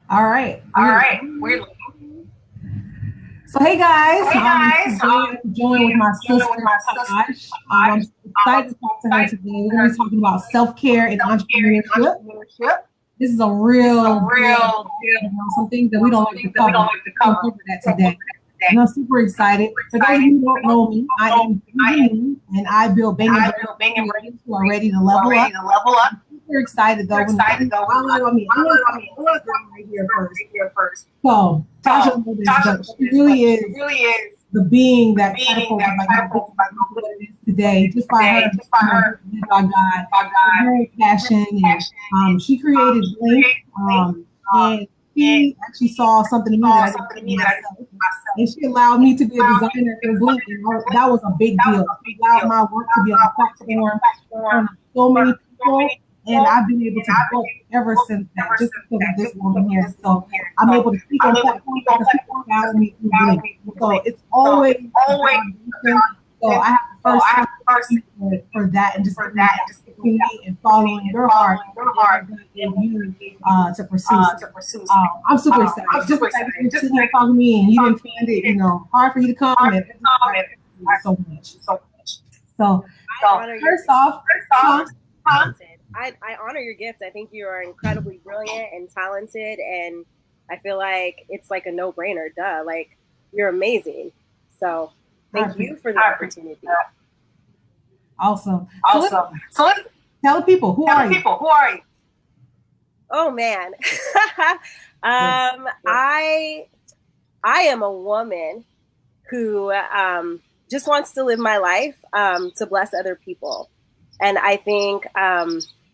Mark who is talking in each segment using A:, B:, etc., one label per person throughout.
A: All right.
B: All right. We're
A: So hey guys,
B: today
A: I'm joined with my
B: joining with
A: sister
B: my sister
A: Tash.
B: Tash.
A: I'm excited
B: I'm
A: to talk to her
B: excited
A: today.
B: to
A: We're going to
B: her
A: be talking about self-care and
B: self-care and
A: entrepreneurship.
B: entrepreneurship.
A: This is a
B: This is a
A: real deal,
B: real deal,
A: some things that we don't like to
B: something that we
A: cover.
B: don't like to
A: We're going to
B: cover.
A: cover that
B: So we'll
A: today.
B: look at today.
A: And I'm super excited.
B: Super
A: For those of
B: excited.
A: you who
B: For
A: don't
B: those
A: know
B: of you
A: me,
B: who
A: I
B: don't know,
A: am
B: I am
A: Janine, and I build bang and
B: banging
A: breakfast who are ready to
B: who are
A: level
B: ready
A: up.
B: to level up.
A: Super excited though.
B: We're excited though.
A: I'm going to talk
B: I
A: to
B: want
A: this
B: to
A: girl
B: talk
A: right
B: to
A: here
B: this girl
A: first.
B: right here first.
A: So Tasha
B: So
A: knows this,
B: Tasha
A: but
B: knows
A: she
B: this, but
A: really
B: she
A: is
B: really is
A: the being
B: the
A: that
B: being
A: catapulted
B: that
A: my
B: catapulted my
A: what it is today, just by her,
B: just by her,
A: led by God,
B: by God,
A: her passion, and
B: passion, and
A: she created
B: she
A: Blink,
B: created things,
A: and
B: and
A: she actually saw something in me that
B: saw
A: I didn't
B: something
A: see
B: in
A: in
B: me that I didn't
A: myself,
B: see myself.
A: and she allowed me to be a
B: Allowed me
A: designer
B: to be
A: for
B: a
A: Blink,
B: designer
A: and
B: for Blink.
A: that was a big
B: That was
A: deal.
B: a
A: She
B: big
A: allowed
B: deal.
A: my work to be on a
B: To be on a
A: platform in
B: platform
A: front of so
B: for
A: many
B: so
A: people,
B: many
A: and
B: people,
A: I've been able
B: and
A: to
B: I've been
A: book
B: able to
A: ever
B: book
A: since that,
B: ever
A: just
B: since
A: because of
B: that,
A: this
B: just because
A: woman
B: of
A: here.
B: this
A: So
B: woman here.
A: I'm
B: So
A: able to speak
B: I'm
A: on
B: able to
A: platforms
B: speak on
A: because people
B: platforms because
A: found me
B: people
A: through
B: found
A: Blink.
B: me through
A: So
B: Blink.
A: it's
B: So
A: always
B: it's
A: a
B: always a
A: foundation. So I have to
B: so
A: first
B: I
A: say
B: have to first
A: thank you for that and just
B: for
A: giving me
B: that
A: the
B: and just giving me the
A: opportunity and
B: opportunity
A: following
B: and
A: your heart
B: following your
A: and
B: heart
A: what God
B: and
A: gave
B: what
A: you
B: God gave you
A: to pursue. So,
B: to pursue. So
A: I'm super excited.
B: I'm
A: Just
B: super
A: the fact that
B: excited.
A: you're
B: Just
A: sitting
B: the
A: here
B: fact
A: talking to me and you
B: that
A: didn't
B: you
A: find it,
B: didn't
A: hard for you to come,
B: hard
A: and
B: to
A: I
B: come and
A: appreciate you so much.
B: so much.
A: So
B: So
C: I honor your
A: first off,
B: first off,
A: huh?
C: talented. I honor your gift. I think you are incredibly brilliant and talented, and I feel like it's like a no brainer. Duh, like you're amazing. So thank you for the opportunity.
A: Awesome. So let's
B: Awesome. So let's
A: tell the people, who
B: tell
A: are
B: the
A: you?
B: people, who are you?
C: Oh man, I am a woman who just wants to live my life to bless other people. And I think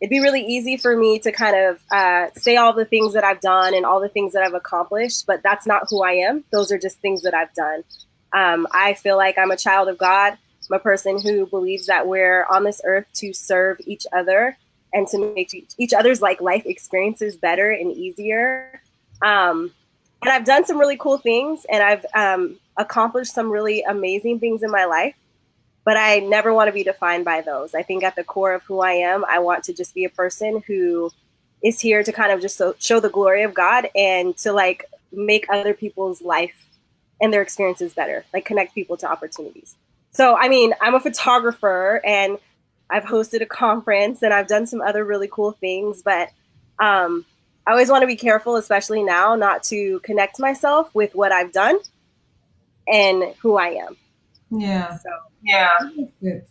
C: it'd be really easy for me to kind of say all the things that I've done and all the things that I've accomplished, but that's not who I am. Those are just things that I've done. I feel like I'm a child of God. I'm a person who believes that we're on this earth to serve each other and to make each other's like life experiences better and easier. And I've done some really cool things, and I've accomplished some really amazing things in my life, but I never want to be defined by those. I think at the core of who I am, I want to just be a person who is here to kind of just show the glory of God and to like make other people's life and their experiences better, like connect people to opportunities. So, I mean, I'm a photographer and I've hosted a conference and I've done some other really cool things, but I always want to be careful, especially now, not to connect myself with what I've done and who I am.
A: Yeah.
C: So,
B: Yeah.
A: Good.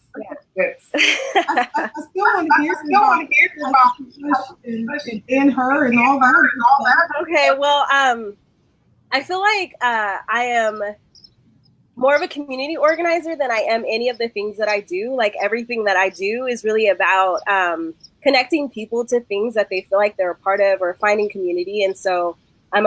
B: Good.
A: I still want to hear
B: about
A: and her and all that.
C: Okay, well, I feel like I am more of a community organizer than I am any of the things that I do. Like everything that I do is really about connecting people to things that they feel like they're a part of or finding community. And so I'm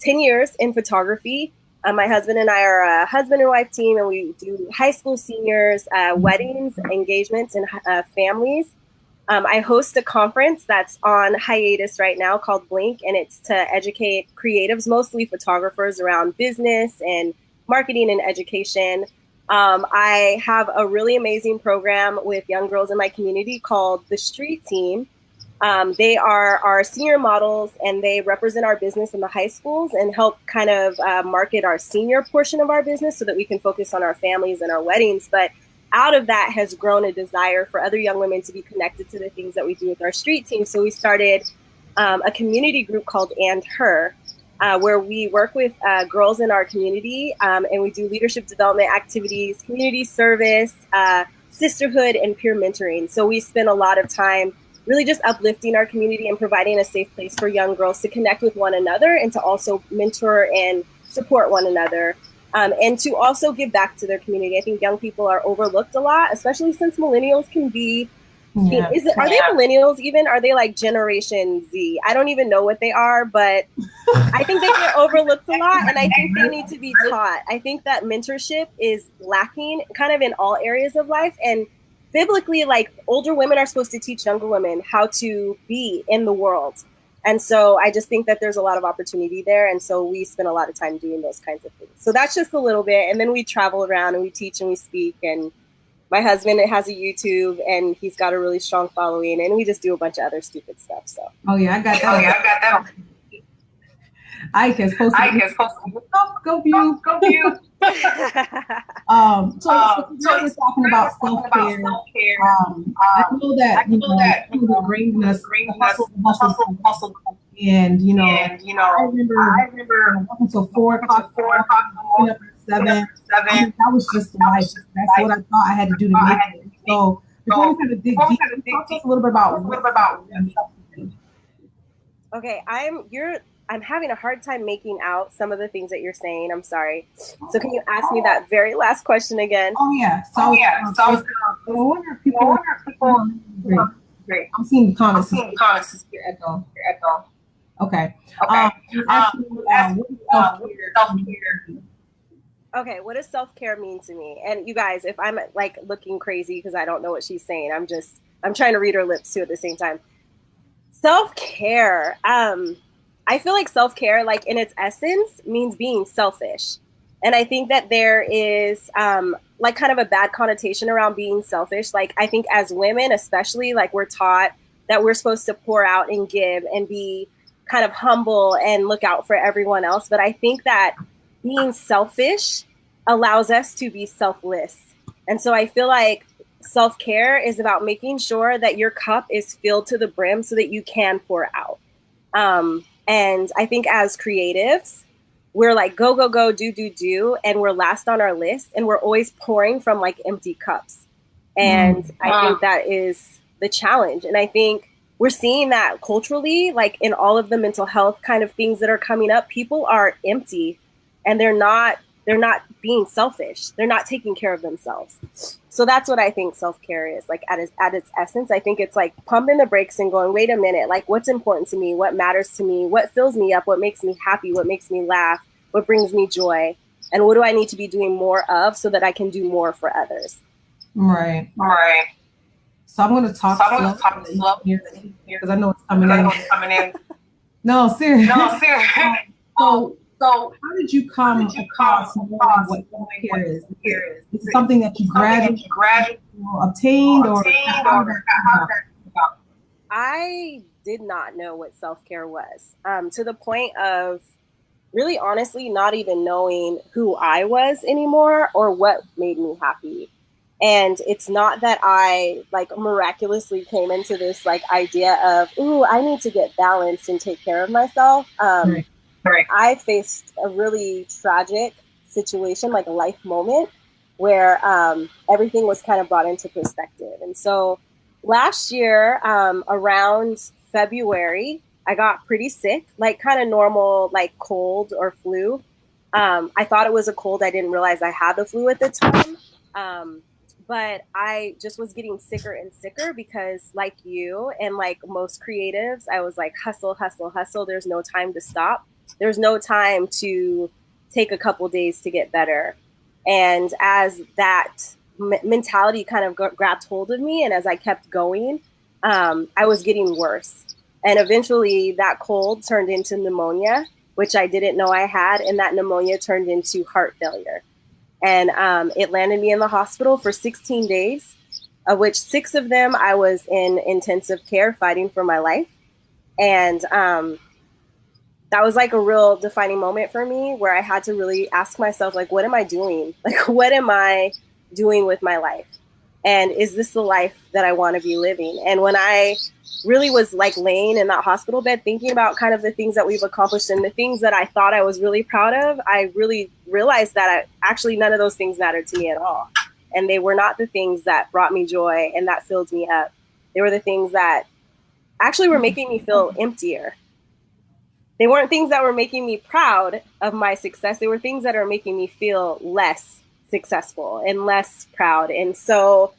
C: 10 years in photography. My husband and I are a husband and wife team, and we do high school seniors, weddings, engagements, and families. I host a conference that's on hiatus right now called Blink, and it's to educate creatives, mostly photographers, around business and marketing and education. I have a really amazing program with young girls in my community called the Street Team. They are our senior models, and they represent our business in the high schools and help kind of market our senior portion of our business so that we can focus on our families and our weddings. But out of that has grown a desire for other young women to be connected to the things that we do with our street team. So we started a community group called And Her, where we work with girls in our community, and we do leadership development activities, community service, sisterhood, and peer mentoring. So we spend a lot of time really just uplifting our community and providing a safe place for young girls to connect with one another and to also mentor and support one another. And to also give back to their community. I think young people are overlooked a lot, especially since millennials can be.
A: Yeah.
C: Are they millennials even? Are they like Generation Z? I don't even know what they are, but I think they get overlooked a lot, and I think they need to be taught. I think that mentorship is lacking kind of in all areas of life. And biblically, like older women are supposed to teach younger women how to be in the world. And so I just think that there's a lot of opportunity there. And so we spend a lot of time doing those kinds of things. So that's just a little bit. And then we travel around and we teach and we speak. And my husband has a YouTube and he's got a really strong following. And we just do a bunch of other stupid stuff. So.
A: Oh, yeah, I got that.
B: Oh, yeah, I got that.
A: Ike has posted.
B: Ike has posted.
A: Go view.
B: Go view.
A: So we're talking about self-care. I know that people bring us hustle. And I remember up until 4 o'clock, waking up at 7. That was just life. That's what I thought I had to do to make it. So before we kind of dig deep, talk to us a little bit about.
C: Okay, I'm having a hard time making out some of the things that you're saying. I'm sorry. So can you ask me that very last question again?
A: Oh yeah. So what are people? Great. I'm seeing the comments. Okay.
C: Okay, what does self-care mean to me? And you guys, if I'm like looking crazy because I don't know what she's saying, I'm trying to read her lips too at the same time. Self-care. I feel like self-care, like in its essence, means being selfish. And I think that there is like kind of a bad connotation around being selfish. Like I think as women, especially, like we're taught that we're supposed to pour out and give and be kind of humble and look out for everyone else. But I think that being selfish allows us to be selfless. And so I feel like self-care is about making sure that your cup is filled to the brim so that you can pour out. And I think as creatives, we're like, go, do, and we're last on our list. And we're always pouring from like empty cups. And I think that is the challenge. And I think we're seeing that culturally, like in all of the mental health kind of things that are coming up, people are empty and they're not being selfish. They're not taking care of themselves. So that's what I think self-care is, like at its essence. I think it's like pumping the brakes and going, wait a minute, like what's important to me? What matters to me? What fills me up? What makes me happy? What makes me laugh? What brings me joy? And what do I need to be doing more of so that I can do more for others?
A: Right. So I'm going to talk slow here because I know it's coming in. No, seriously. So how did you come across knowing what self-care is? Is it something that you gradually obtained or how did that come about?
C: I did not know what self-care was, to the point of really honestly not even knowing who I was anymore or what made me happy. And it's not that I like miraculously came into this like idea of, ooh, I need to get balanced and take care of myself. Right. I faced a really tragic situation, like a life moment where everything was kind of brought into perspective. And so last year, around February, I got pretty sick, like kind of normal, like cold or flu. I thought it was a cold. I didn't realize I had the flu at the time. But I just was getting sicker and sicker because like you and like most creatives, I was like, hustle. There's no time to stop. There's no time to take a couple days to get better. And as that mentality kind of grabbed hold of me and as I kept going, I was getting worse. And eventually that cold turned into pneumonia, which I didn't know I had. And that pneumonia turned into heart failure. And it landed me in the hospital for 16 days, of which 6 of them I was in intensive care fighting for my life. And that was like a real defining moment for me where I had to really ask myself, like, what am I doing? Like, what am I doing with my life? And is this the life that I want to be living? And when I really was like laying in that hospital bed, thinking about kind of the things that we've accomplished and the things that I thought I was really proud of, I really realized that actually none of those things mattered to me at all. And they were not the things that brought me joy and that filled me up. They were the things that actually were making me feel emptier. They weren't things that were making me proud of my success. They were things that are making me feel less successful and less proud. And so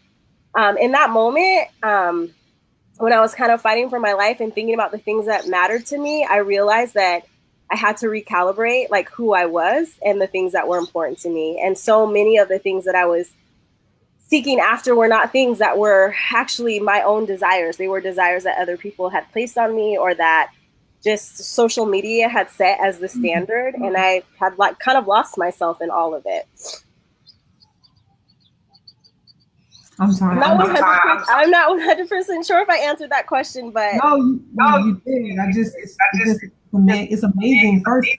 C: in that moment, when I was kind of fighting for my life and thinking about the things that mattered to me, I realized that I had to recalibrate like who I was and the things that were important to me. And so many of the things that I was seeking after were not things that were actually my own desires. They were desires that other people had placed on me or that just social media had set as the standard. And I had like kind of lost myself in all of it.
A: I'm sorry.
C: I'm not 100% sure if I answered that question, but
A: no, you did. It's It's amazing. First,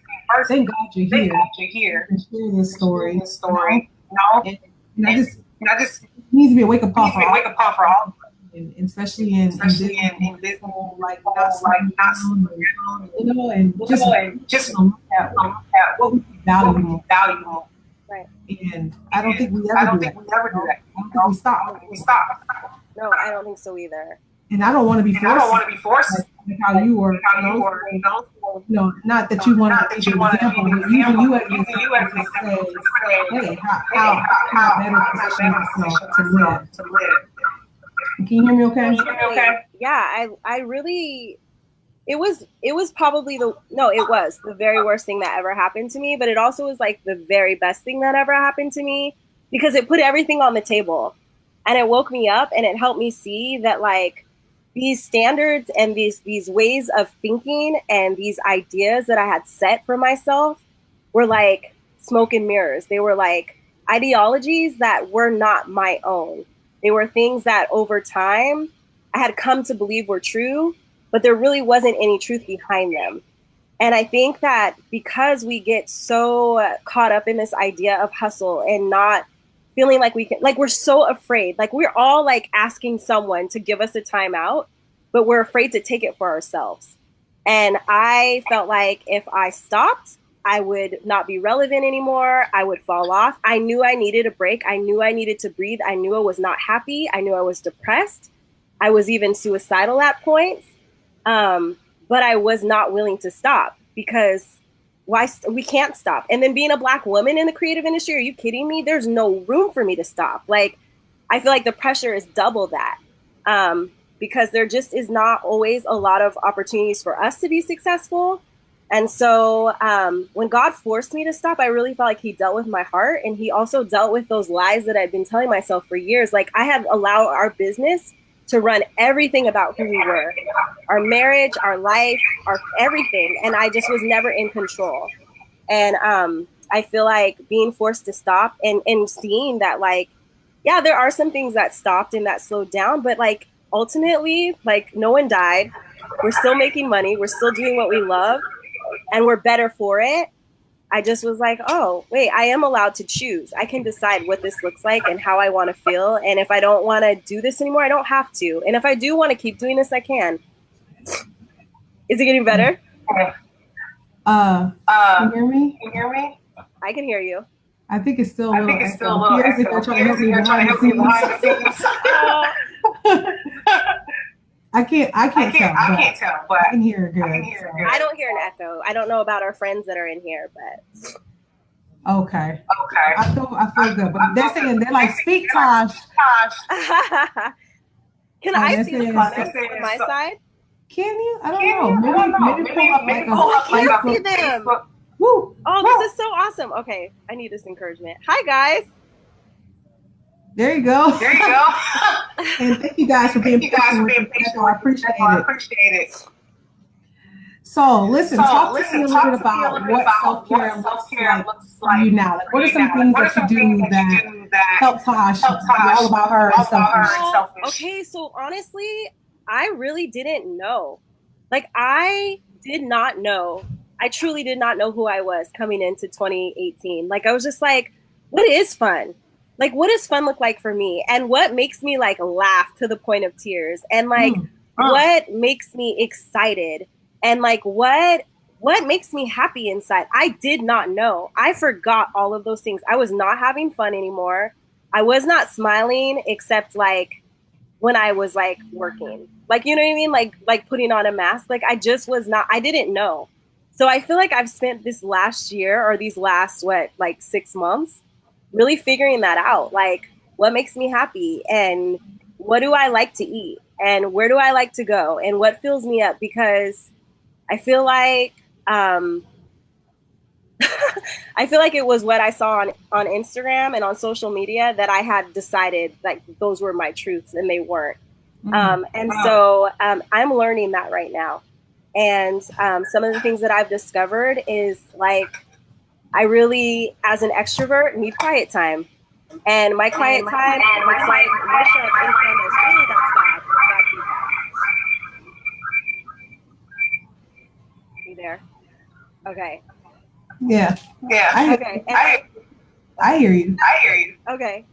A: thank God you're here. To share this story. And I just it needs to be a wake up call for all, and especially in this whole like not slowing down, and just look at what we value.
C: Right.
A: And I don't think we ever do that. I don't think we stop.
C: No, I don't think so either.
A: And I don't want to be forced. Like how you were, not that you want to be the example, but using you as an example to say, hey, how better position yourself to live. Can you hear me okay?
C: Yeah, I really, it was probably it was the very worst thing that ever happened to me, but it also was like the very best thing that ever happened to me because it put everything on the table and it woke me up and it helped me see that like these standards and these ways of thinking and these ideas that I had set for myself were like smoke and mirrors. They were like ideologies that were not my own. They were things that over time I had come to believe were true, but there really wasn't any truth behind them. And I think that because we get so caught up in this idea of hustle and not feeling like we can, like we're so afraid, like we're all like asking someone to give us a timeout, but we're afraid to take it for ourselves. And I felt like if I stopped, I would not be relevant anymore. I would fall off. I knew I needed a break. I knew I needed to breathe. I knew I was not happy. I knew I was depressed. I was even suicidal at points. But I was not willing to stop because we can't stop. And then being a Black woman in the creative industry, are you kidding me? There's no room for me to stop. Like, I feel like the pressure is double that because there just is not always a lot of opportunities for us to be successful. And so when God forced me to stop, I really felt like he dealt with my heart. And he also dealt with those lies that I'd been telling myself for years. Like I had allowed our business to run everything about who we were, our marriage, our life, our everything. And I just was never in control. And I feel like being forced to stop and seeing that, like, yeah, there are some things that stopped and that slowed down, but like ultimately, like no one died. We're still making money. We're still doing what we love and we're better for it. I just was like, oh, wait, I am allowed to choose. I can decide what this looks like and how I want to feel. And if I don't want to do this anymore, I don't have to. And if I do want to keep doing this, I can. Is it getting better?
A: Can you hear me?
C: I can hear you.
A: I think it's still a little echo. Here's if you're trying to help me behind the scenes. I can't tell, but I can hear it good.
C: I don't hear an echo. I don't know about our friends that are in here, but
A: okay. I feel good, but they're like, speak, Tash.
C: Can I see the comments on my side?
A: Can you? I don't know. Maybe pull up like
C: I can't see them.
A: Woo.
C: Oh, this is so awesome. Okay, I need this encouragement. Hi, guys.
A: There you go. And thank you guys for being patient. I appreciate it. So listen, talk to me a little bit about what self-care looks like for you now. Like, what are some things that you do that help Tash be all about her and selfish?
C: Okay, so honestly, I really didn't know. Like, I did not know. I truly did not know who I was coming into 2018. Like, I was just like, what is fun? Like, what does fun look like for me? And what makes me like laugh to the point of tears? And like, what makes me excited? And like, what makes me happy inside? I did not know. I forgot all of those things. I was not having fun anymore. I was not smiling except like when I was like working, like, you know what I mean? Like putting on a mask. Like I just was not, I didn't know. So I feel like I've spent this last year or these last, 6 months really figuring that out. Like what makes me happy and what do I like to eat and where do I like to go and what fills me up? Because I feel like, I feel like it was what I saw on Instagram and on social media that I had decided like those were my truths and they weren't. So I'm learning that right now. And some of the things that I've discovered is like, I really, as an extrovert, need quiet time. And my quiet time looks like worship, income is really that's God. You there? Okay.
A: Yeah.
B: Yeah.
C: Okay.
A: I hear you.
C: Okay.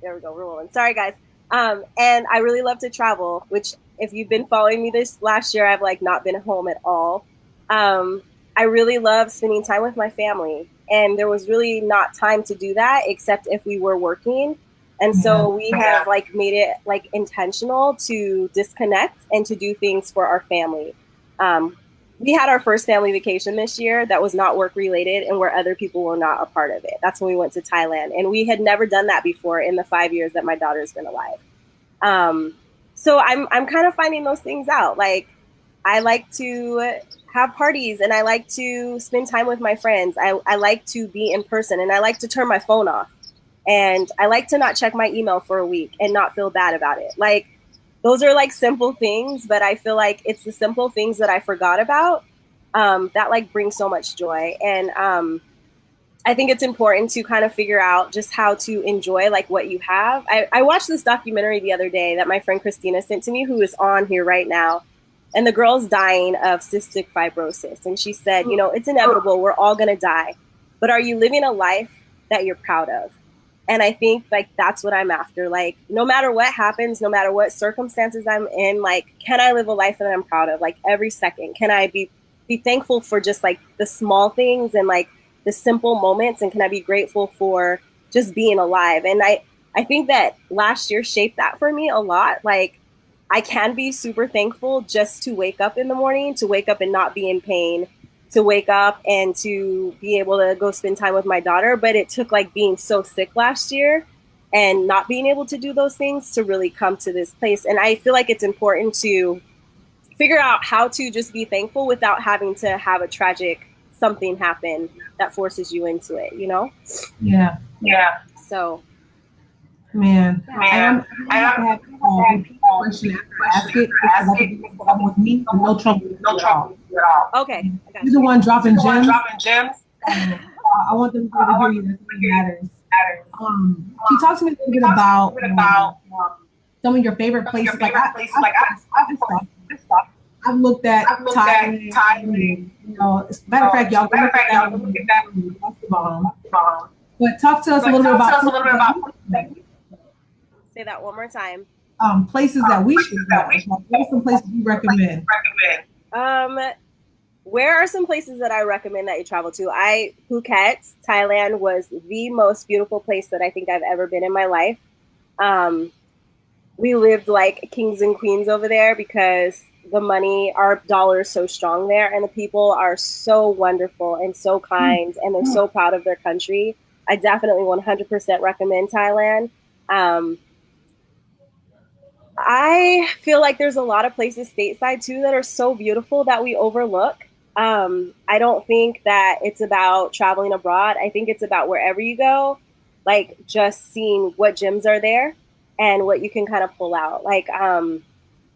C: There we go. We're rolling. Sorry, guys. And I really love to travel, which if you've been following me this last year, I've like not been home at all. Um, I really love spending time with my family, and there was really not time to do that except if we were working. And so we have like made it like intentional to disconnect and to do things for our family. Um, we had our first family vacation this year that was not work related and where other people were not a part of it. That's when we went to Thailand. And we had never done that before in the 5 years that my daughter's been alive. Um, so I'm kind of finding those things out. Like I like to have parties and I like to spend time with my friends. I like to be in person and I like to turn my phone off. And I like to not check my email for a week and not feel bad about it. Like those are like simple things, but I feel like it's the simple things that I forgot about that like bring so much joy. And I think it's important to kind of figure out just how to enjoy like what you have. I watched this documentary the other day that my friend Christina sent to me, who is on here right now. And the girl's dying of cystic fibrosis. And she said, you know, it's inevitable. We're all going to die. But are you living a life that you're proud of? And I think like that's what I'm after. Like no matter what happens, no matter what circumstances I'm in, like can I live a life that I'm proud of? Like every second, can I be thankful for just like the small things and like the simple moments, and can I be grateful for just being alive? And I think that last year shaped that for me a lot. Like I can be super thankful just to wake up in the morning, to wake up and not be in pain, to wake up and to be able to go spend time with my daughter. But it took like being so sick last year and not being able to do those things to really come to this place. And I feel like it's important to figure out how to just be thankful without having to have a tragic something happen that forces you into it, you know?
A: Yeah.
C: So
A: Man, I don't have a question after I ask it. With me, no trouble at all.
C: okay.
A: You're the one dropping gems. I want them to hear you. That's what matters. Can you talk to me a little bit about some of your favorite places? I've looked at Thailand. You know, as a matter of fact, y'all can look at that. But talk to us a little bit about.
C: Say that one more time.
A: Places that we should go. What are some places you recommend?
C: Where are some places that I recommend that you travel to? Phuket, Thailand was the most beautiful place that I think I've ever been in my life. We lived like kings and queens over there because the money, our dollar is so strong there, and the people are so wonderful and so kind, and they're so proud of their country. I definitely 100% recommend Thailand. I feel like there's a lot of places stateside too that are so beautiful that we overlook. I don't think that it's about traveling abroad. I think it's about wherever you go, like just seeing what gyms are there and what you can kind of pull out. Like,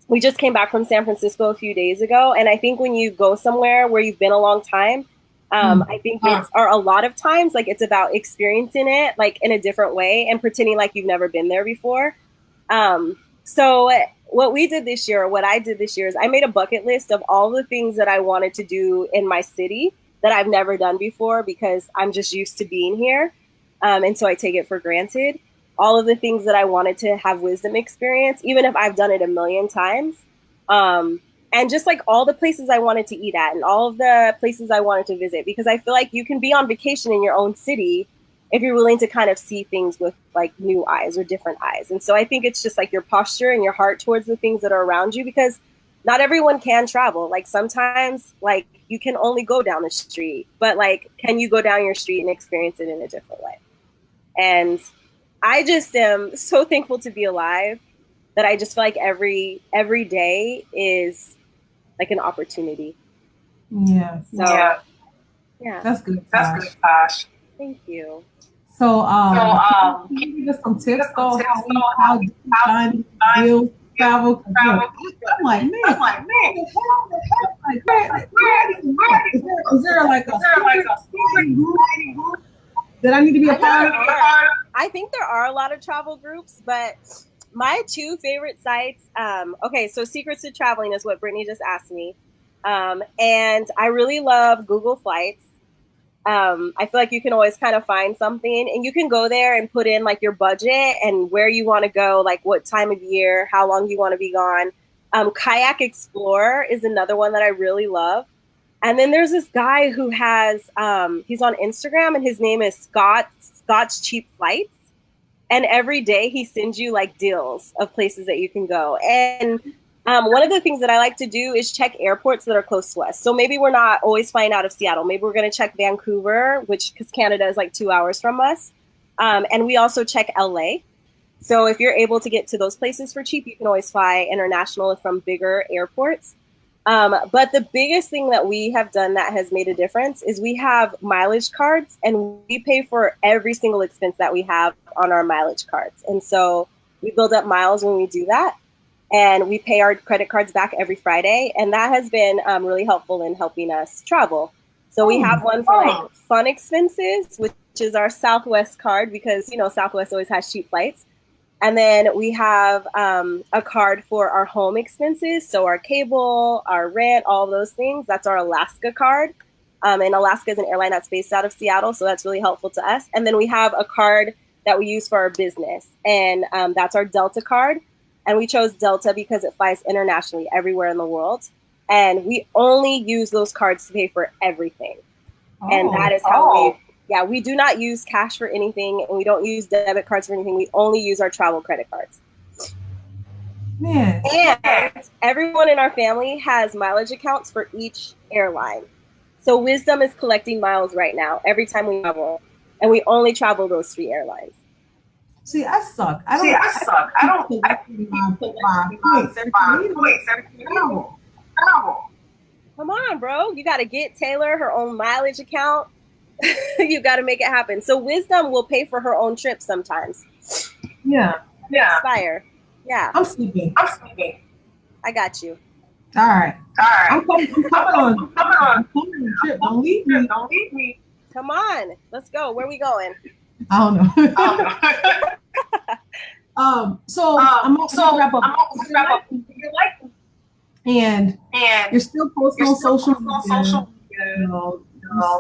C: we just came back from San Francisco a few days ago. And I think when you go somewhere where you've been a long time, I think or a lot of times, like it's about experiencing it like in a different way and pretending like you've never been there before. So what we did this year, what I did this year is I made a bucket list of all the things that I wanted to do in my city that I've never done before because I'm just used to being here. And so I take it for granted. All of the things that I wanted to have wisdom experience, even if I've done it a million times. And just like all the places I wanted to eat at and all of the places I wanted to visit, because I feel like you can be on vacation in your own city if you're willing to kind of see things with like new eyes or different eyes. And so I think it's just like your posture and your heart towards the things that are around you, because not everyone can travel. Like sometimes like you can only go down the street, but like, can you go down your street and experience it in a different way? And I just am so thankful to be alive that I just feel like every day is like an opportunity.
A: Yeah.
C: So,
A: yeah. That's good, Tash.
C: Thank you.
A: So, can you give us some tips on how to deal travel? I'm like, man, is there like a group that I need to be a part of?
C: I think there are a lot of travel groups, but my two favorite sites. Okay, so Secrets to Traveling is what Brittany just asked me. And I really love Google Flights. I feel like you can always kind of find something, and you can go there and put in like your budget and where you want to go, like what time of year, how long you want to be gone. Kayak Explorer is another one that I really love. And then there's this guy who has, he's on Instagram and his name is Scott's Cheap Flights. And every day he sends you like deals of places that you can go. And one of the things that I like to do is check airports that are close to us. So maybe we're not always flying out of Seattle. Maybe we're going to check Vancouver, which because Canada is like 2 hours from us. And we also check LA. So if you're able to get to those places for cheap, you can always fly international from bigger airports. But the biggest thing that we have done that has made a difference is we have mileage cards, and we pay for every single expense that we have on our mileage cards. And so we build up miles when we do that, and we pay our credit cards back every Friday. And that has been really helpful in helping us travel. So we have one for like fun expenses, which is our Southwest card, because, you know, Southwest always has cheap flights. And then we have a card for our home expenses. So our cable, our rent, all of those things. That's our Alaska card. And Alaska is an airline that's based out of Seattle. So that's really helpful to us. And then we have a card that we use for our business. And that's our Delta card. And we chose Delta because it flies internationally everywhere in the world. And we only use those cards to pay for everything. And that is how we do not use cash for anything, and we don't use debit cards for anything. We only use our travel credit cards.
A: Man.
C: And everyone in our family has mileage accounts for each airline. So Wisdom is collecting miles right now every time we travel, and we only travel those 3 airlines.
A: See, I suck. I don't
C: Come on, bro. You got to get Taylor her own mileage account. You got to make it happen. So Wisdom will pay for her own trip sometimes.
A: Yeah.
C: Inspire. Yeah.
A: I'm sleeping.
C: I got you.
A: All right. I'm coming on trip. Don't leave me.
C: Come on. Let's go. Where are we going?
A: I don't know. So I'm also wrap up. And you're still posting on social media. You know,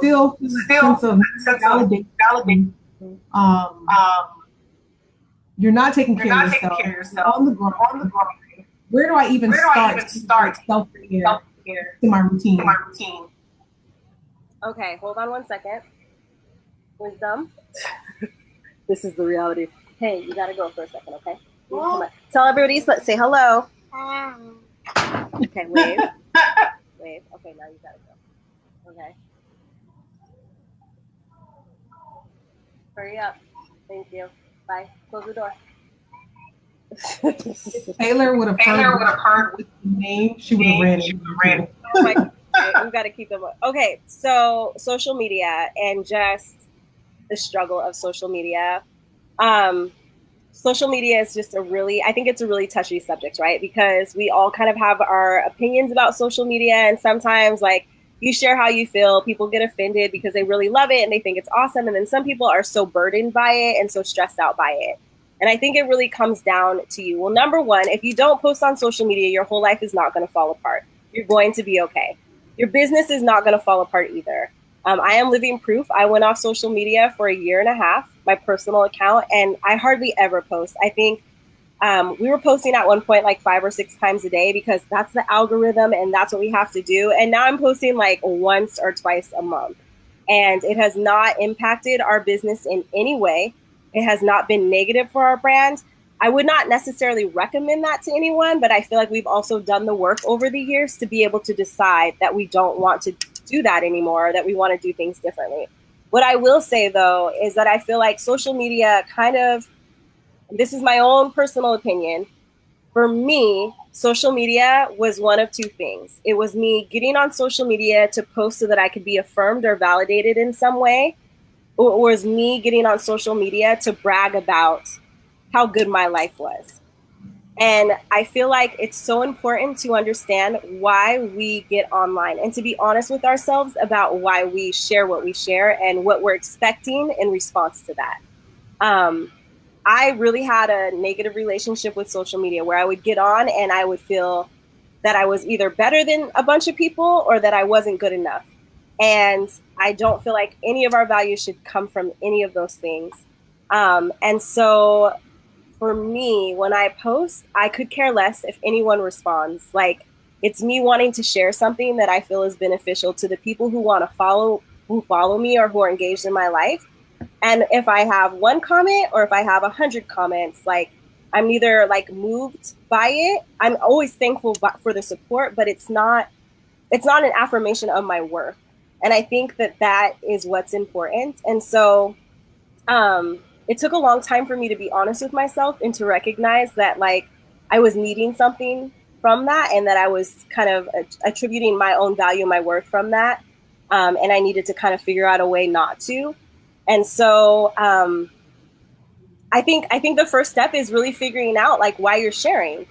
A: you still feel a sense of validation. You're not taking care of yourself. On the ground. Where do I even start self-care in my routine?
C: Okay, hold on 1 second. Wisdom. This is the reality. Hey, you gotta go for a second, okay? Tell everybody, say hello. Okay, wave. Wave. Okay, now you gotta go. Okay. Hurry up. Thank you. Bye. Close the door.
A: If Taylor would have heard the name, she would have ran.
C: Oh my God. We've got to keep them up. Okay, so social media and just the struggle of social media. Social media is just I think it's a really touchy subject, right? Because we all kind of have our opinions about social media, and sometimes like you share how you feel, people get offended because they really love it and they think it's awesome. And then some people are so burdened by it and so stressed out by it. And I think it really comes down to you. Well, number one, if you don't post on social media, your whole life is not going to fall apart. You're going to be okay. Your business is not going to fall apart either. I am living proof. I went off social media for 1.5 years, my personal account, and I hardly ever post. I think we were posting at one point like 5 or 6 times a day because that's the algorithm and that's what we have to do. And now I'm posting like once or twice a month. And it has not impacted our business in any way. It has not been negative for our brand. I would not necessarily recommend that to anyone, but I feel like we've also done the work over the years to be able to decide that we don't want to do that anymore, that we want to do things differently. What I will say, though, is that I feel like social media this is my own personal opinion. For me, social media was one of 2 things. It was me getting on social media to post so that I could be affirmed or validated in some way, or it was me getting on social media to brag about how good my life was. And I feel like it's so important to understand why we get online and to be honest with ourselves about why we share what we share and what we're expecting in response to that. I really had a negative relationship with social media where I would get on and I would feel that I was either better than a bunch of people or that I wasn't good enough. And I don't feel like any of our values should come from any of those things. And so for me, when I post, I could care less if anyone responds. Like, it's me wanting to share something that I feel is beneficial to the people who want to follow me or who are engaged in my life. And if I have one comment or if I have 100 comments, like, I'm neither like moved by it. I'm always thankful for the support, but it's not an affirmation of my worth. And I think that is what's important. And so it took a long time for me to be honest with myself and to recognize that, like, I was needing something from that, and that I was kind of attributing my own value, my worth from that. And I needed to kind of figure out a way not to. And so I think the first step is really figuring out like why you're sharing,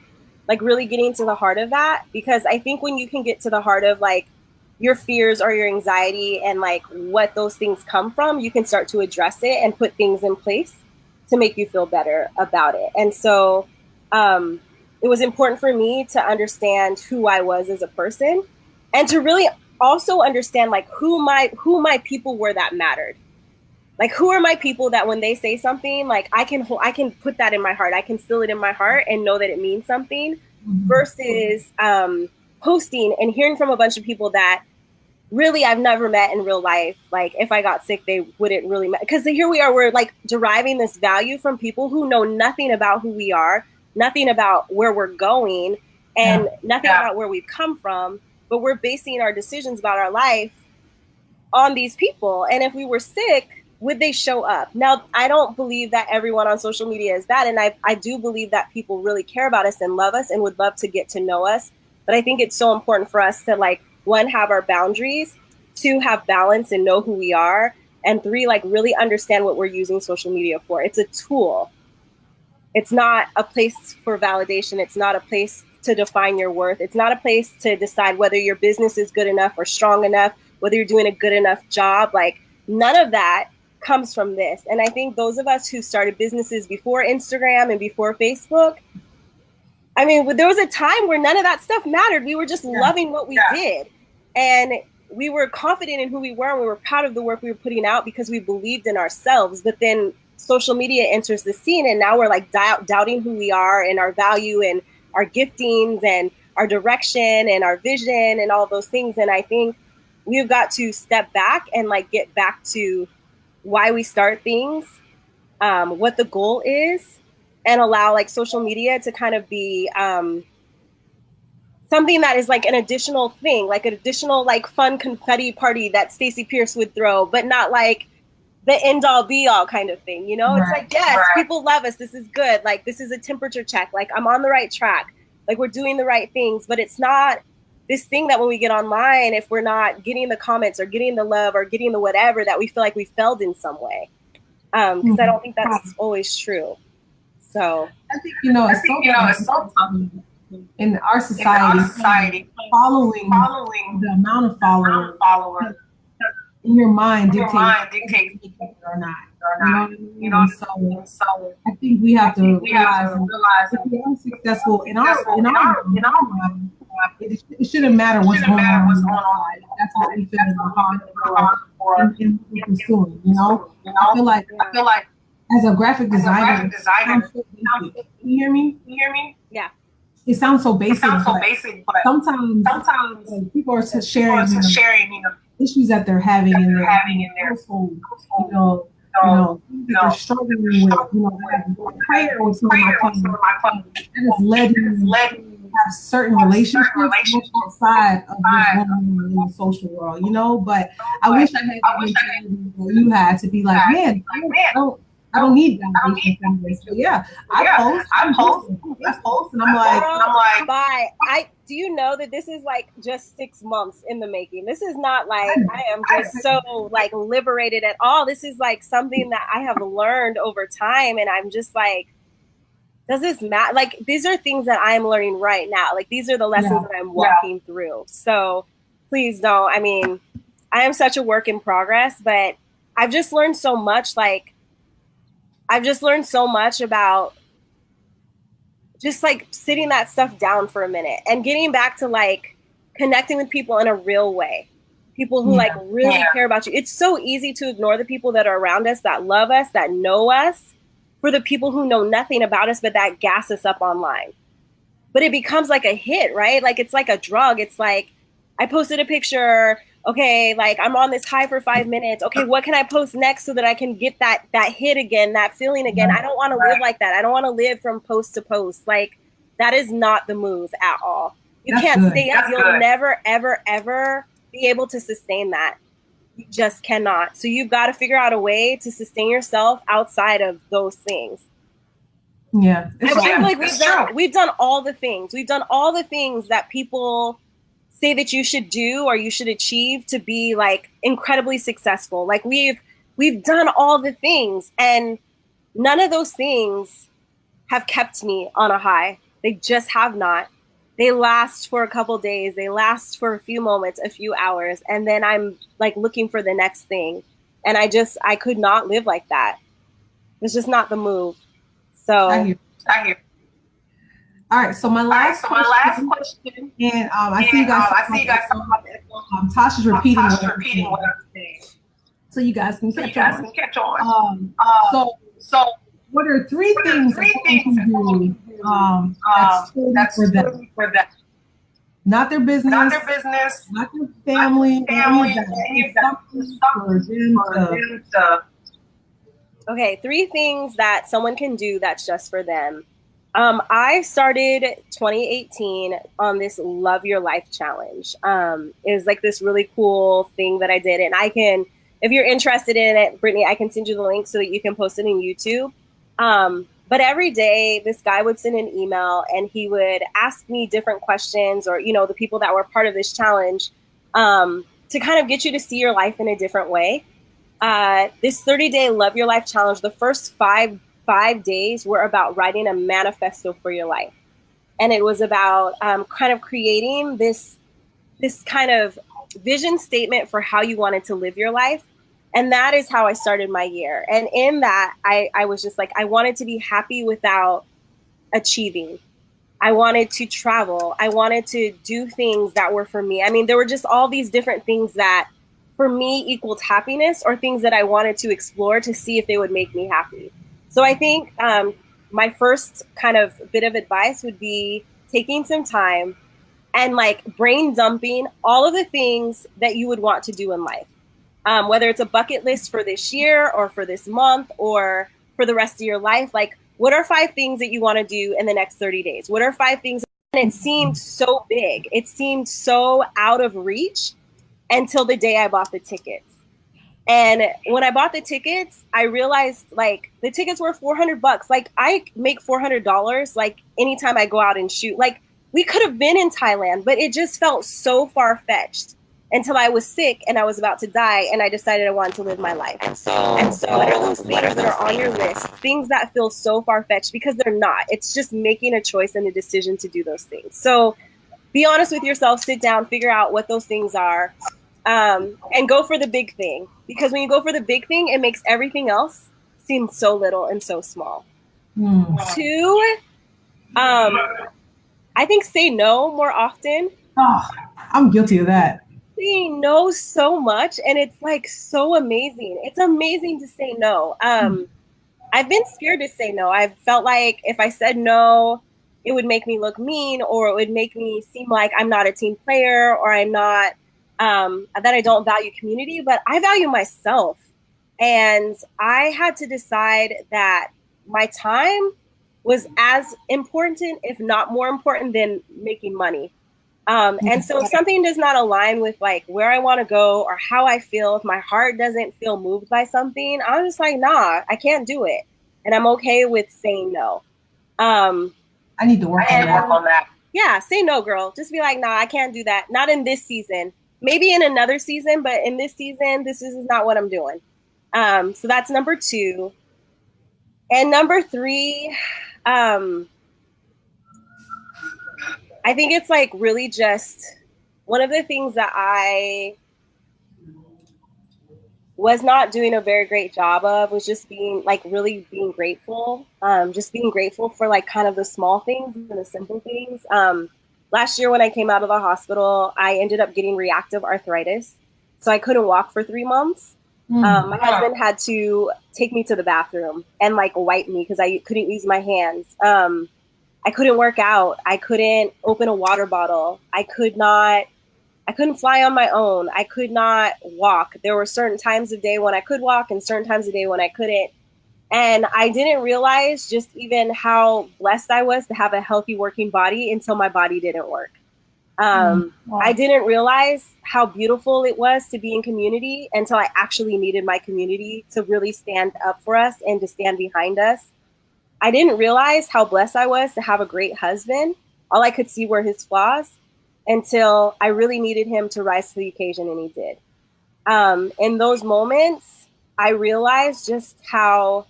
C: like really getting to the heart of that. Because I think when you can get to the heart of like your fears or your anxiety and like what those things come from, you can start to address it and put things in place to make you feel better about it. And so it was important for me to understand who I was as a person, and to really also understand like who my people were that mattered. Like, who are my people that when they say something, like I can put that in my heart. I can seal it in my heart and know that it means something, versus posting and hearing from a bunch of people that really I've never met in real life. Like, if I got sick, they wouldn't really matter. Because here we are, we're like deriving this value from people who know nothing about who we are, nothing about where we're going, and nothing about where we've come from. But we're basing our decisions about our life on these people. And if we were sick, would they show up? Now, I don't believe that everyone on social media is bad. And I do believe that people really care about us and love us and would love to get to know us. But I think it's so important for us to, like, one, have our boundaries, two, have balance and know who we are, and three, like, really understand what we're using social media for. It's a tool. It's not a place for validation. It's not a place to define your worth. It's not a place to decide whether your business is good enough or strong enough, whether you're doing a good enough job. Like, none of that comes from this. And I think those of us who started businesses before Instagram and before Facebook, I mean, there was a time where none of that stuff mattered. We were just loving what we did. And we were confident in who we were, and we were proud of the work we were putting out because we believed in ourselves. But then social media enters the scene, and now we're like doubting who we are and our value and our giftings and our direction and our vision and all those things. And I think we've got to step back and like get back to why we start things, what the goal is, and allow like social media to kind of be something that is like an additional thing, like an additional like fun confetti party that Stacey Pierce would throw, but not like the end all be all kind of thing. You know, it's like, yes, people love us. This is good. Like, this is a temperature check. Like, I'm on the right track. Like, we're doing the right things, but it's not this thing that when we get online, if we're not getting the comments or getting the love or getting the whatever, that we feel like we failed in some way. Because I don't think that's always true. So
A: I think, it's so tough in our society, following the amount of followers in your mind dictates or not. You know what I mean? So I think we have to realize if we are successful in our mind, it shouldn't matter what's going on. That's what we feel in our heart and pursuing. I feel like as a graphic designer, can you hear me?
C: Yeah.
A: It sounds so basic, but sometimes people are sharing, issues that they're having in their household, things that they're struggling with, prayer with some of my clients, that has led me have certain relationships outside of just one in the social world, but I wish I had the mentality that you had to be like, man, I don't need validation from this. So yeah, I post, and I'm like,
C: bye. Do you know that this is like just 6 months in the making? This is not like I am just so like liberated at all. This is like something that I have learned over time, and I'm just like, does this matter? Like, these are things that I'm learning right now. Like, these are the lessons that I'm walking through. So please don't. I mean, I am such a work in progress, but I've just learned so much. Like, I've just learned so much about just like sitting that stuff down for a minute and getting back to like connecting with people in a real way. People who like really care about you. It's so easy to ignore the people that are around us, that love us, that know us, for the people who know nothing about us, but that gas us up online. But it becomes like a hit, right? Like it's like a drug. It's like I posted a picture. Okay, like I'm on this high for 5 minutes. Okay, what can I post next so that I can get that hit again, that feeling again? I don't want to live like that. I don't want to live from post to post. Like that is not the move at all. You can't stay up. You'll never, ever, ever be able to sustain that. You just cannot. So you've got to figure out a way to sustain yourself outside of those things.
A: Yeah,
C: I feel like we've done all the things. We've done all the things that people say that you should do or you should achieve to be like incredibly successful. Like we've done all the things, and none of those things have kept me on a high. They just have not. They last for a couple days. They last for a few moments, a few hours, and then I'm like looking for the next thing. And I could not live like that. It's just not the move. So
B: I hear.
A: All right. So my last question, and I see you guys talking about the echo. Tash is repeating what I'm saying. So you guys can catch on. So what are three things that someone can do that's totally for them? Not their business, not their family, any of that. For them to.
C: Okay, three things that someone can do that's just for them. I started 2018 on this Love Your Life challenge. It was like this really cool thing that I did. And I can, if you're interested in it, Brittany, I can send you the link so that you can post it in YouTube. But every day this guy would send an email and he would ask me different questions, or, you know, the people that were part of this challenge, to kind of get you to see your life in a different way. This 30-day Love Your Life challenge, the first five days were about writing a manifesto for your life. And it was about kind of creating this kind of vision statement for how you wanted to live your life. And that is how I started my year. And in that, I was just like, I wanted to be happy without achieving. I wanted to travel. I wanted to do things that were for me. I mean, there were just all these different things that for me equaled happiness, or things that I wanted to explore to see if they would make me happy. So I think my first kind of bit of advice would be taking some time and like brain dumping all of the things that you would want to do in life. Whether it's a bucket list for this year or for this month or for the rest of your life. Like, what are 5 things that you want to do in the next 30 days? What are 5 things? And it seemed so big. It seemed so out of reach until the day I bought the tickets. And when I bought the tickets, I realized like the tickets were $400. Like I make $400 like anytime I go out and shoot. Like we could have been in Thailand, but it just felt so far-fetched until I was sick and I was about to die, and I decided I wanted to live my life. And so what are those things that are on your list? Things that feel so far-fetched, because they're not. It's just making a choice and a decision to do those things. So be honest with yourself, sit down, figure out what those things are, and go for the big thing. Because when you go for the big thing, it makes everything else seem so little and so small. 2, I think say no more often.
A: Oh, I'm guilty of that.
C: Saying no so much, and it's like so amazing. It's amazing to say no. I've been scared to say no. I've felt like if I said no, it would make me look mean, or it would make me seem like I'm not a team player, or I'm not, that I don't value community, but I value myself. And I had to decide that my time was as important, if not more important, than making money. And so if something does not align with like where I want to go or how I feel, if my heart doesn't feel moved by something, I'm just like, nah, I can't do it. And I'm okay with saying no.
A: I need to work on that.
C: Yeah, say no, girl. Just be like, nah, I can't do that. Not in this season. Maybe in another season, but in this season, this is not what I'm doing. So that's number 2. And number 3, I think it's like really just one of the things that I was not doing a very great job of was just being like really being grateful. Just being grateful for like kind of the small things and the simple things. Last year when I came out of the hospital, I ended up getting reactive arthritis. So I couldn't walk for 3 months. My husband had to take me to the bathroom and like wipe me because I couldn't use my hands. I couldn't work out. I couldn't open a water bottle. I couldn't fly on my own. I could not walk. There were certain times of day when I could walk and certain times of day when I couldn't. And I didn't realize just even how blessed I was to have a healthy working body until my body didn't work. Wow. I didn't realize how beautiful it was to be in community until I actually needed my community to really stand up for us and to stand behind us. I didn't realize how blessed I was to have a great husband. All I could see were his flaws until I really needed him to rise to the occasion, and he did. In those moments, I realized just how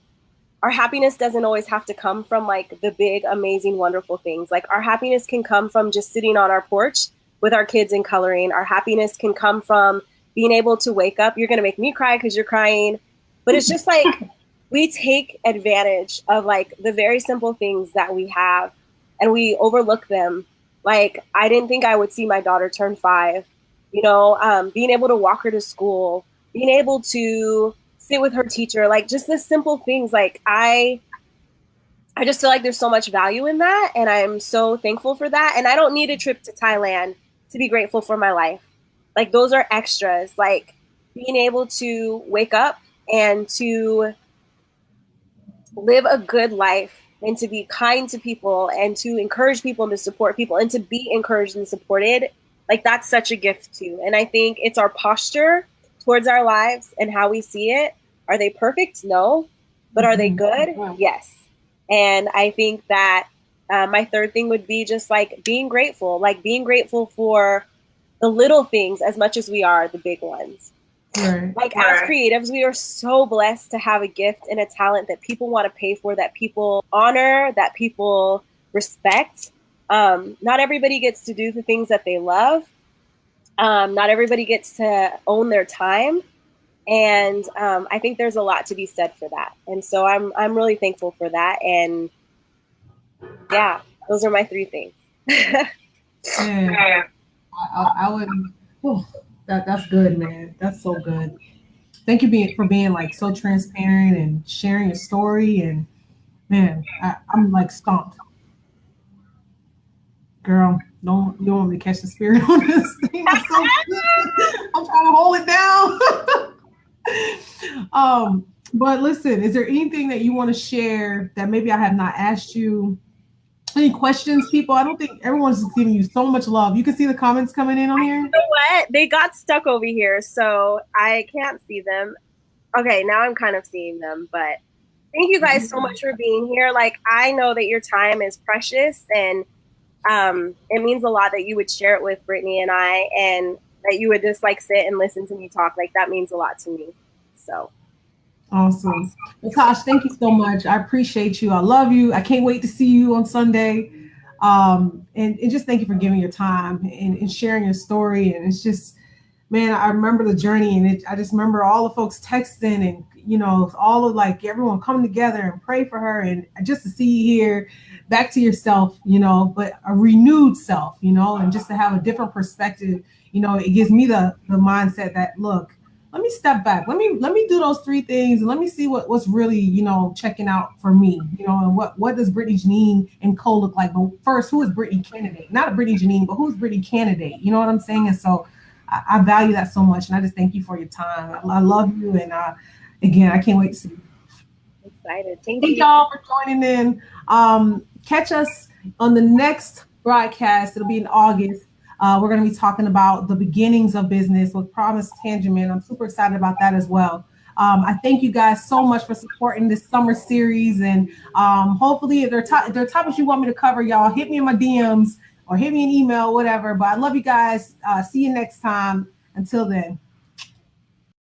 C: our happiness doesn't always have to come from like the big, amazing, wonderful things. Like our happiness can come from just sitting on our porch with our kids and coloring. Our happiness can come from being able to wake up. You're going to make me cry because you're crying. But it's just like we take advantage of like the very simple things that we have and we overlook them. Like I didn't think I would see my daughter turn 5, being able to walk her to school, being able to sit with her teacher, like just the simple things. Like I just feel like there's so much value in that. And I'm so thankful for that. And I don't need a trip to Thailand to be grateful for my life. Like those are extras, like being able to wake up and to live a good life and to be kind to people and to encourage people and to support people and to be encouraged and supported. Like that's such a gift too. And I think it's our posture towards our lives and how we see it. Are they perfect? No. But are they good? Yes. And I think that my third thing would be just like being grateful for the little things as much as we are the big ones. Right. Like as creatives, we are so blessed to have a gift and a talent that people want to pay for, that people honor, that people respect. Not everybody gets to do the things that they love. Not everybody gets to own their time. And I think there's a lot to be said for that. And so I'm really thankful for that. And yeah, those are my 3 things.
A: Yeah, I would. Oh, that's good, man. That's so good. Thank you for being like so transparent and sharing your story. And man, I'm like stumped. Girl, you don't want me to catch the spirit on this thing. It's so good. I'm trying to hold it down. But listen, is there anything that you want to share that maybe I have not asked you? Any questions, people? I don't think everyone's just giving you so much love. You can see the comments coming in on here.
C: You know what? They got stuck over here, so I can't see them. Okay, now I'm kind of seeing them, but thank you guys so much for being here. Like, I know that your time is precious, and it means a lot that you would share it with Brittany and I, and that you would just like sit and listen to me talk. Like, that means a lot to me. So
A: awesome. Well, Tash, thank you so much. I appreciate you. I love you. I can't wait to see you on Sunday. And just thank you for giving your time and sharing your story. And it's just, man, I remember the journey, and I just remember all the folks texting and, all of like everyone coming together and pray for her. And just to see you here back to yourself, but a renewed self, and just to have a different perspective, it gives me the mindset that, look, let me step back. Let me do those 3 things and let me see what's really, checking out for me, and what does Brittany Janine and Co look like? But first, who is Brittany Candidate? Not a Brittany Janine, but who's Brittany Candidate? You know what I'm saying? And so I value that so much. And I just thank you for your time. I love you. And again, I can't wait to see you.
C: Excited.
A: Thank y'all for joining in. Catch us on the next broadcast. It'll be in August. We're going to be talking about the beginnings of business with Promise Tangerman. I'm super excited about that as well. I thank you guys so much for supporting this summer series. And hopefully if there are topics you want me to cover, y'all hit me in my DMs or hit me an email, whatever. But I love you guys. See you next time. Until then.